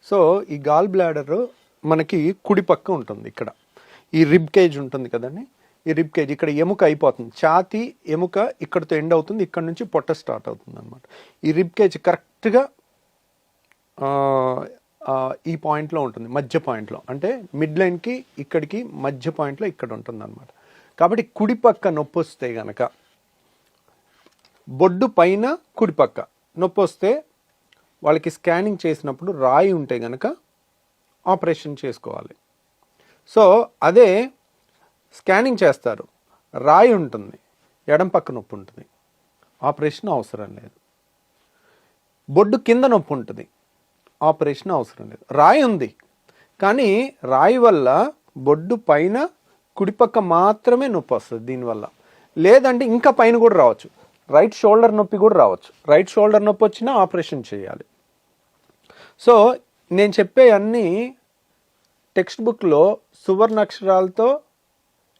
So ఈ gall bladder మనకి కుడి పక్క ఉంటుంది. ఇక్కడ ఈ రిబ్ కేజ్ ఉంటుంది కదండి, ఈ రిబ్ కేజ్ ఇక్కడ ఎముక అయిపోతుంది, ఛాతీ ఎముక ఇక్కడతో ఎండ్ అవుతుంది, ఇక్కడ నుంచి పొట్ట స్టార్ట్ అవుతుంది అనమాట. ఈ రిబ్ కేజ్ కరెక్ట్గా ఈ పాయింట్లో ఉంటుంది, మధ్య పాయింట్లో, అంటే మిడ్ లైన్కి ఇక్కడికి మధ్య పాయింట్లో ఇక్కడ ఉంటుంది అనమాట. కాబట్టి కుడి పక్క నొప్పి వస్తే గనక, బొడ్డు పైన కుడి పక్క నొప్పి వస్తే వాళ్ళకి స్కానింగ్ చేసినప్పుడు రాయి ఉంటే గనక ఆపరేషన్ చేసుకోవాలి. సో అదే స్కానింగ్ చేస్తారు, రాయి ఉంటుంది, ఎడం పక్క నొప్పి ఉంటుంది, ఆపరేషన్ అవసరం లేదు. బొడ్డు కింద నొప్పి ఉంటుంది, ఆపరేషన్ అవసరం లేదు. రాయి ఉంది కానీ రాయి వల్ల బొడ్డు పైన కుడిపక్క మాత్రమే నొప్పి వస్తుంది దీనివల్ల. లేదంటే ఇంకా పైన కూడా రావచ్చు, రైట్ షోల్డర్ నొప్పి కూడా రావచ్చు. రైట్ షోల్డర్ నొప్పి వచ్చినా ఆపరేషన్ చేయాలి. సో నేను చెప్పే అన్నీ టెక్స్ట్ బుక్లో సువర్ణాక్షరాలతో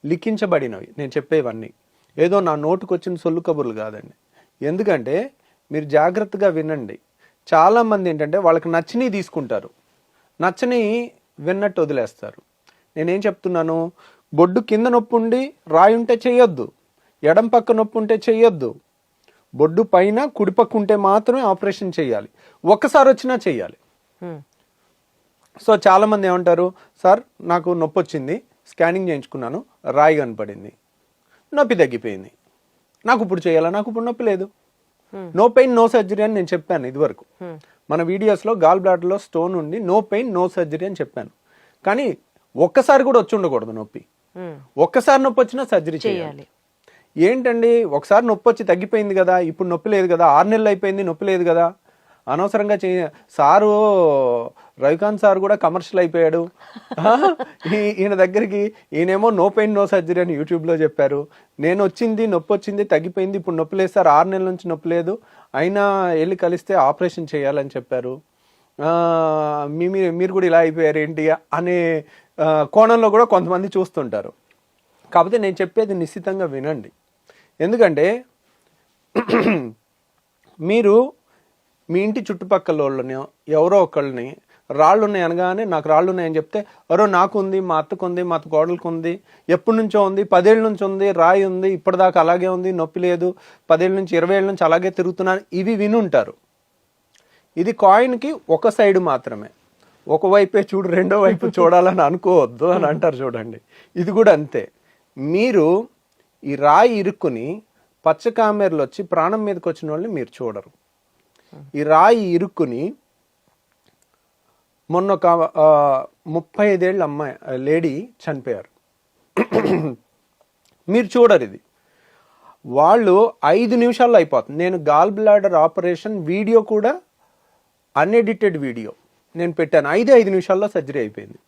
లిఖించబడినవి. నేను చెప్పేవన్నీ ఏదో నా నోటుకు వచ్చిన సొల్లు కబుర్లు కాదండి. ఎందుకంటే మీరు జాగ్రత్తగా వినండి. చాలామంది ఏంటంటే వాళ్ళకి నచ్చినవి తీసుకుంటారు, నచ్చని విన్నట్టు వదిలేస్తారు. నేనేం చెప్తున్నాను, బొడ్డు కింద నొప్పి ఉండి రాయి ఉంటే చెయ్యొద్దు, ఎడం పక్క నొప్పి ఉంటే చెయ్యొద్దు, బొడ్డు పైన కుడిపక్క ఉంటే మాత్రమే ఆపరేషన్ చేయాలి, ఒక్కసారి వచ్చినా చెయ్యాలి. సో చాలామంది ఏమంటారు, సార్ నాకు నొప్పి వచ్చింది, స్కానింగ్ చేయించుకున్నాను, రాయి కనపడింది, నొప్పి తగ్గిపోయింది, నాకు ఇప్పుడు చేయాలా, నాకు ఇప్పుడు నొప్పి లేదు, నో పెయిన్ నో సర్జరీ అని నేను చెప్పాను ఇదివరకు మన వీడియోస్లో. గాల్ బ్లాడర్లో స్టోన్ ఉండి నో పెయిన్ నో సర్జరీ అని చెప్పాను. కానీ ఒక్కసారి కూడా వచ్చి ఉండకూడదు నొప్పి. ఒక్కసారి నొప్పి వచ్చినా సర్జరీ చేయాలి. ఏంటండి, ఒకసారి నొప్పి వచ్చి తగ్గిపోయింది కదా, ఇప్పుడు నొప్పి లేదు కదా, 6 నెలలు అయిపోయింది నొప్పి లేదు కదా, అనవసరంగా సారు రవికాంత్ సార్ కూడా కమర్షియల్ అయిపోయాడు. ఈయన దగ్గరికి ఈయనేమో నో పెయిన్ నో సర్జరీ అని యూట్యూబ్లో చెప్పారు. నేను వచ్చింది నొప్పి వచ్చింది తగ్గిపోయింది, ఇప్పుడు నొప్పి లేదు సార్, 6 నెలల నుంచి నొప్పి లేదు, అయినా వెళ్ళి కలిస్తే ఆపరేషన్ చేయాలని చెప్పారు, మీరు కూడా ఇలా అయిపోయారు ఏంటి అనే కోణంలో కూడా కొంతమంది చూస్తుంటారు. కాకపోతే నేను చెప్పేది నిశ్చితంగా వినండి. ఎందుకంటే మీరు మీ ఇంటి చుట్టుపక్కల వాళ్ళని ఎవరో ఒకళ్ళని రాళ్ళు ఉన్నాయి అనగానే నాకు రాళ్ళు ఉన్నాయని చెప్తే, ఎవరో నాకు ఉంది, మా అత్తకు ఉంది, మా అత్త కోడలకు ఉంది, ఎప్పటి నుంచో ఉంది, 10 ఏళ్ళ నుంచి ఉంది, రాయి ఉంది, ఇప్పటిదాకా అలాగే ఉంది, నొప్పి లేదు, 10 ఏళ్ళ నుంచి 20 ఏళ్ళ నుంచి అలాగే తిరుగుతున్నాను, ఇవి వినుంటారు. ఇది కాయిన్కి ఒక సైడ్ మాత్రమే, ఒకవైపే చూడు రెండో వైపు చూడాలని అనుకోవద్దు అని అంటారు చూడండి. ఇది కూడా అంతే. మీరు ఈ రాయి ఇరుక్కుని పచ్చకామెరలు వచ్చి ప్రాణం మీదకి వచ్చిన వాళ్ళని మీరు చూడరు. ఈ రాయి ఇరుక్కుని మొన్న ఒక 35 ఏళ్ళ అమ్మాయి లేడీ చనిపోయారు, మీరు చూడరు. ఇది వాళ్ళు 5 నిమిషాల్లో అయిపోతుంది. నేను గాల్ బ్లాడర్ ఆపరేషన్ వీడియో కూడా అన్ఎడిటెడ్ వీడియో నేను పెట్టాను, 5 నిమిషాల్లో సర్జరీ అయిపోయింది.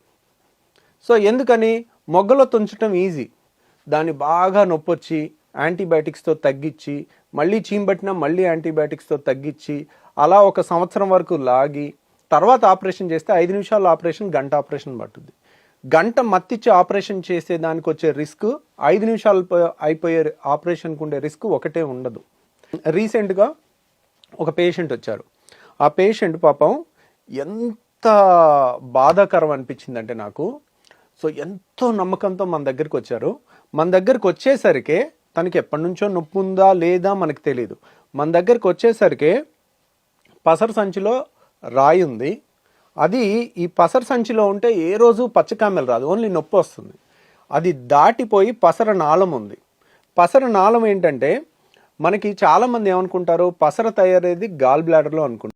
సో ఎందుకని, మొగ్గలో తుంచడం ఈజీ, దాన్ని బాగా నొప్పి వచ్చి యాంటీబయాటిక్స్తో తగ్గించి, మళ్ళీ చీంబట్టినా మళ్ళీ యాంటీబయాటిక్స్తో తగ్గించి, అలా 1 సంవత్సరం వరకు లాగి తర్వాత ఆపరేషన్ చేస్తే 5 నిమిషాల్లో ఆపరేషన్, గంట ఆపరేషన్ పట్టుద్ది. గంట మత్తిచ్చి ఆపరేషన్ చేసే దానికి వచ్చే రిస్క్ 5 నిమిషాలు అయిపోయే ఆపరేషన్కి ఉండే రిస్క్ ఒకటే ఉండదు. రీసెంట్గా ఒక పేషెంట్ వచ్చారు. ఆ పేషెంట్ పాపం ఎంత బాధాకరం అనిపించిందంటే నాకు. సో ఎంతో నమ్మకంతో మన దగ్గరికి వచ్చారు. మన దగ్గరికి వచ్చేసరికి తనకి ఎప్పటి నుంచో నొప్పి ఉందా లేదా మనకు తెలియదు. మన దగ్గరికి వచ్చేసరికి పసర సంచిలో రాయి ఉంది. అది ఈ పసర సంచిలో ఉంటే ఏ రోజు పచ్చకామెలు రాదు, ఓన్లీ నొప్పి వస్తుంది. అది దాటిపోయి పసర నాళం ఉంది. పసర నాళం ఏంటంటే, మనకి చాలామంది ఏమనుకుంటారు, పసర తయారయ్యేది గాల్ బ్లాడర్లో అనుకుంటారు.